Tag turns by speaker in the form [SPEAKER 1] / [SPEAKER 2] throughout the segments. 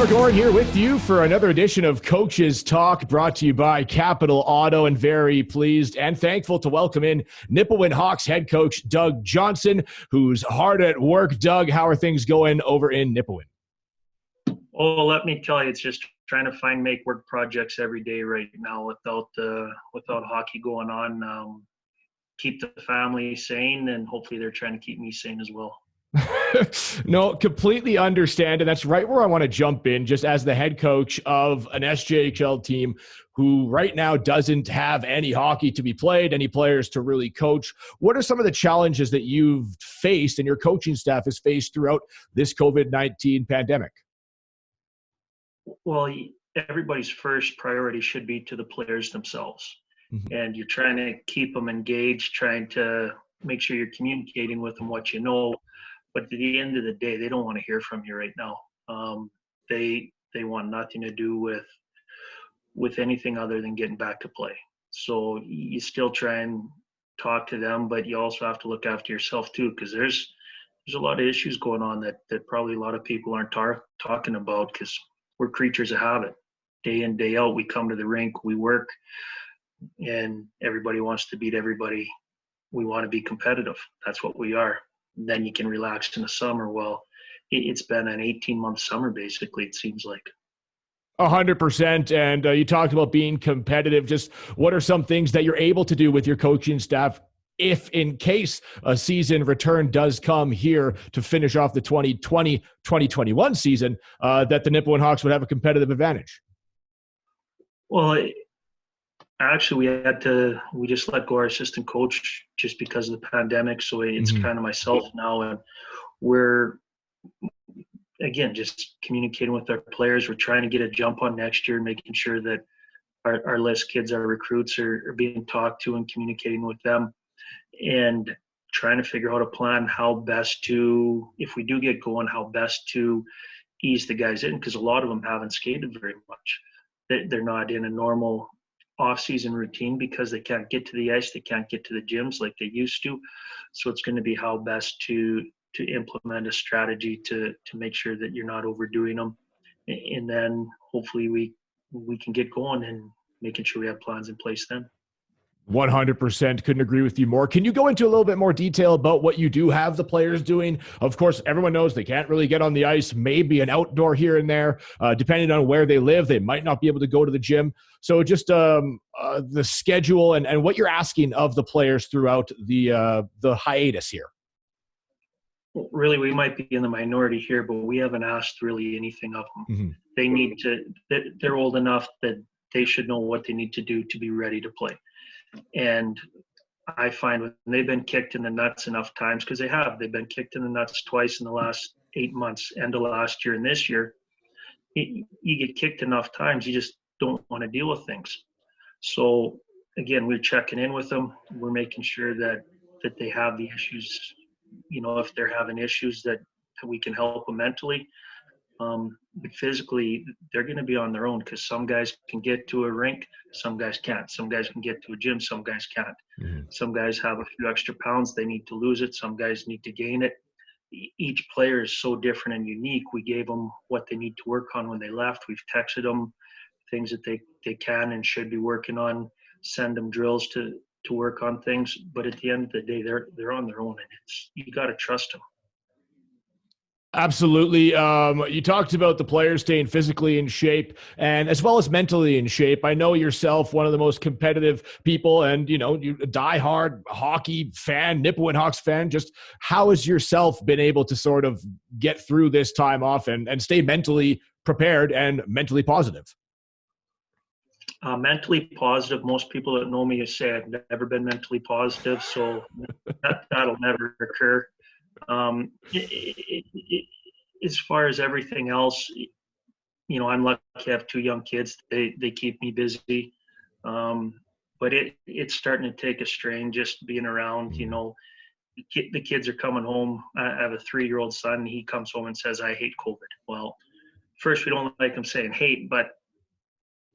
[SPEAKER 1] Tyler Goring here with you for another edition of Coaches Talk, brought to you by Capital Auto, and very pleased and thankful to welcome in Nipawin Hawks head coach Doug Johnson, who's hard at work. Doug, how are things going over in Nipawin?
[SPEAKER 2] Oh, let me tell you, it's just trying to make work projects every day right now without hockey going on. Keep the family sane, and hopefully they're trying to keep me sane as well.
[SPEAKER 1] No, completely understand. And that's right where I want to jump in, just as the head coach of an SJHL team who right now doesn't have any hockey to be played, any players to really coach. What are some of the challenges that you've faced and your coaching staff has faced throughout this COVID-19 pandemic?
[SPEAKER 2] Well, everybody's first priority should be to the players themselves. Mm-hmm. And you're trying to keep them engaged, trying to make sure you're communicating with them what you know. But at the end of the day, they don't want to hear from you right now. They want nothing to do with anything other than getting back to play. So you still try and talk to them, but you also have to look after yourself too, because there's a lot of issues going on that probably a lot of people aren't talking about, because we're creatures of habit. Day in, day out, we come to the rink, we work, and everybody wants to beat everybody. We want to be competitive. That's what we are. Then you can relax in the summer. Well, it's been an 18-month summer, basically, it seems like.
[SPEAKER 1] 100%. And you talked about being competitive. Just what are some things that you're able to do with your coaching staff if in case a season return does come here to finish off the 2020-2021 season, that the Nipawin Hawks would have a competitive advantage?
[SPEAKER 2] Well, actually, we just let go our assistant coach just because of the pandemic. So it's kind of myself now, and we're, again, just communicating with our players. We're trying to get a jump on next year, making sure that our list kids, our recruits are being talked to and communicating with them, and trying to figure out a plan how best to, if we do get going, how best to ease the guys in, because a lot of them haven't skated very much. They're not in a normal off-season routine because they can't get to the ice, they can't get to the gyms like they used to. So it's going to be how best to implement a strategy to make sure that you're not overdoing them, and then hopefully we can get going and making sure we have plans in place then.
[SPEAKER 1] 100%. Couldn't agree with you more. Can you go into a little bit more detail about what you do have the players doing? Of course, everyone knows they can't really get on the ice, maybe an outdoor here and there. Depending on where they live, they might not be able to go to the gym. So just the schedule and what you're asking of the players throughout the hiatus here.
[SPEAKER 2] Really, we might be in the minority here, but we haven't asked really anything of them. Mm-hmm. They need to, they're old enough that they should know what they need to do to be ready to play. And I find when they've been kicked in the nuts enough times, because they've been kicked in the nuts twice in the last 8 months, end of last year and this year, you get kicked enough times, you just don't want to deal with things. So again, we're checking in with them. We're making sure that they have the issues, if they're having issues that we can help them mentally. But physically, they're going to be on their own, because some guys can get to a rink, some guys can't. Some guys can get to a gym, some guys can't. Mm-hmm. Some guys have a few extra pounds, they need to lose it. Some guys need to gain it. Each player is so different and unique. We gave them what they need to work on when they left. We've texted them things that they can and should be working on, send them drills to work on things. But at the end of the day, they're on their own, and you got to trust them.
[SPEAKER 1] Absolutely. You talked about the players staying physically in shape and as well as mentally in shape. I know yourself, one of the most competitive people, and you a diehard hockey fan, Nipawin Hawks fan. Just how has yourself been able to sort of get through this time off and stay mentally prepared and mentally positive?
[SPEAKER 2] Mentally positive. Most people that know me say I've never been mentally positive, so that'll never occur. As far as everything else, I'm lucky I have 2 young kids. They keep me busy, but it's starting to take a strain just being around. The kids are coming home. I have a 3-year-old son. He comes home and says, "I hate COVID." Well, first we don't like him saying hate, but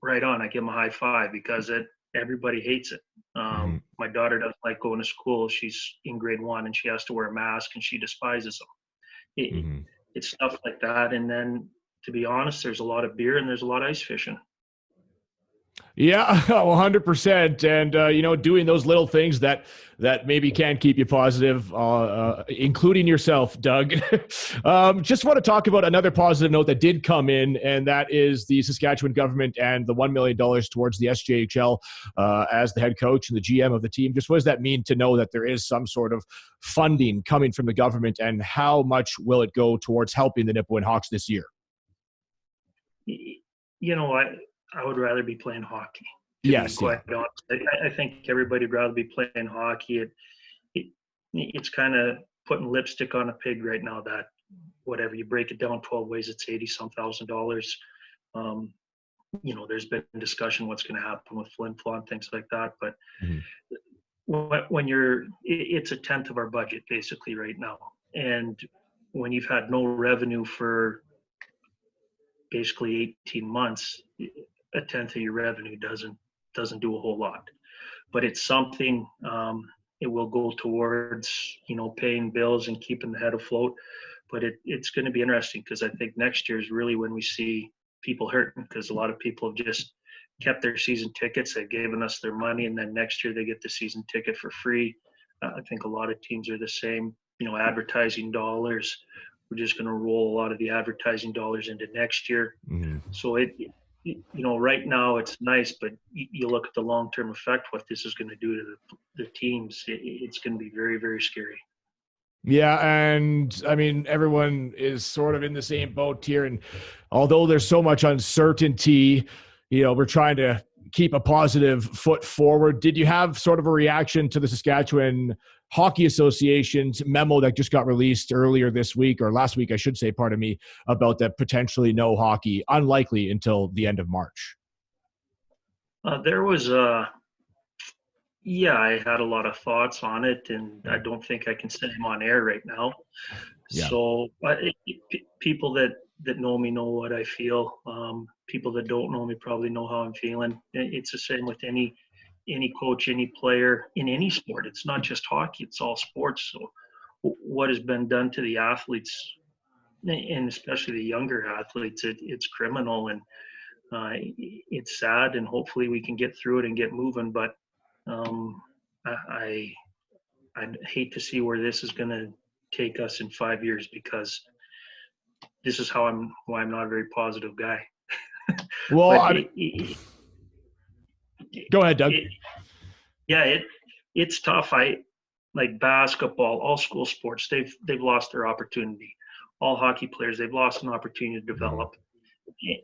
[SPEAKER 2] right on, I give him a high five, because everybody hates it. My daughter doesn't like going to school. She's in grade 1 and she has to wear a mask and she despises them. It's stuff like that. And then to be honest, there's a lot of beer and there's a lot of ice fishing.
[SPEAKER 1] Yeah, 100%. And, doing those little things that maybe can keep you positive, including yourself, Doug. Just want to talk about another positive note that did come in, and that is the Saskatchewan government and the $1 million towards the SJHL as the head coach and the GM of the team. Just what does that mean to know that there is some sort of funding coming from the government, and how much will it go towards helping the Nipawin Hawks this year?
[SPEAKER 2] I would rather be playing hockey.
[SPEAKER 1] Yes.
[SPEAKER 2] Yeah. I think everybody would rather be playing hockey. It's kind of putting lipstick on a pig right now, that whatever you break it down 12 ways, it's $80-some thousand. There's been discussion what's going to happen with Flin Flon, things like that. But it's a tenth of our budget basically right now. And when you've had no revenue for basically 18 months, a tenth of your revenue doesn't do a whole lot, but it's something. It will go towards paying bills and keeping the head afloat. But it's going to be interesting, because I think next year is really when we see people hurting, because a lot of people have just kept their season tickets. They've given us their money, and then next year they get the season ticket for free. I think a lot of teams are the same. Advertising dollars, we're just going to roll a lot of the advertising dollars into next year. So right now it's nice, but you look at the long-term effect, what this is going to do to the teams. It's going to be very, very scary.
[SPEAKER 1] Yeah, and I mean, everyone is sort of in the same boat here. And although there's so much uncertainty, we're trying to keep a positive foot forward. Did you have sort of a reaction to the Saskatchewan Hockey Association's memo that just got released earlier this week, or last week, I should say, pardon me, about that potentially no hockey, unlikely until the end of March?
[SPEAKER 2] There was I had a lot of thoughts on it, and I don't think I can say them on air right now. Yeah. So people that know me know what I feel. People that don't know me probably know how I'm feeling. It's the same with any coach, any player in any sport. It's not just hockey, it's all sports. So what has been done to the athletes, and especially the younger athletes, it's criminal, and it's sad, and hopefully we can get through it and get moving. But I'd hate to see where this is going to take us in 5 years, because this is why I'm not a very positive guy.
[SPEAKER 1] Well, go ahead, Doug.
[SPEAKER 2] It's tough. Like basketball, all school sports, they've lost their opportunity. All hockey players, they've lost an opportunity to develop.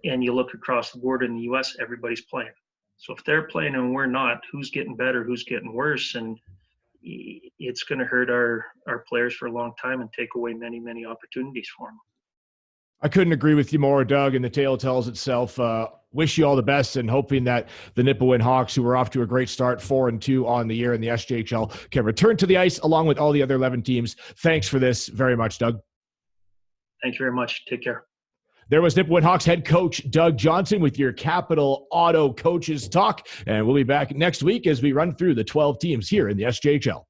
[SPEAKER 2] And you look across the board in the U.S., everybody's playing. So if they're playing and we're not, who's getting better, who's getting worse? And it's going to hurt our players for a long time and take away many, many opportunities for them.
[SPEAKER 1] I couldn't agree with you more, Doug, and the tale tells itself. Wish you all the best, and hoping that the Nipawin Hawks, who are off to a great start, 4-2 on the year in the SJHL, can return to the ice along with all the other 11 teams. Thanks for this very much, Doug.
[SPEAKER 2] Thank you very much. Take care.
[SPEAKER 1] There was Nipawin Hawks head coach Doug Johnson with your Capital Auto Coaches Talk, and we'll be back next week as we run through the 12 teams here in the SJHL.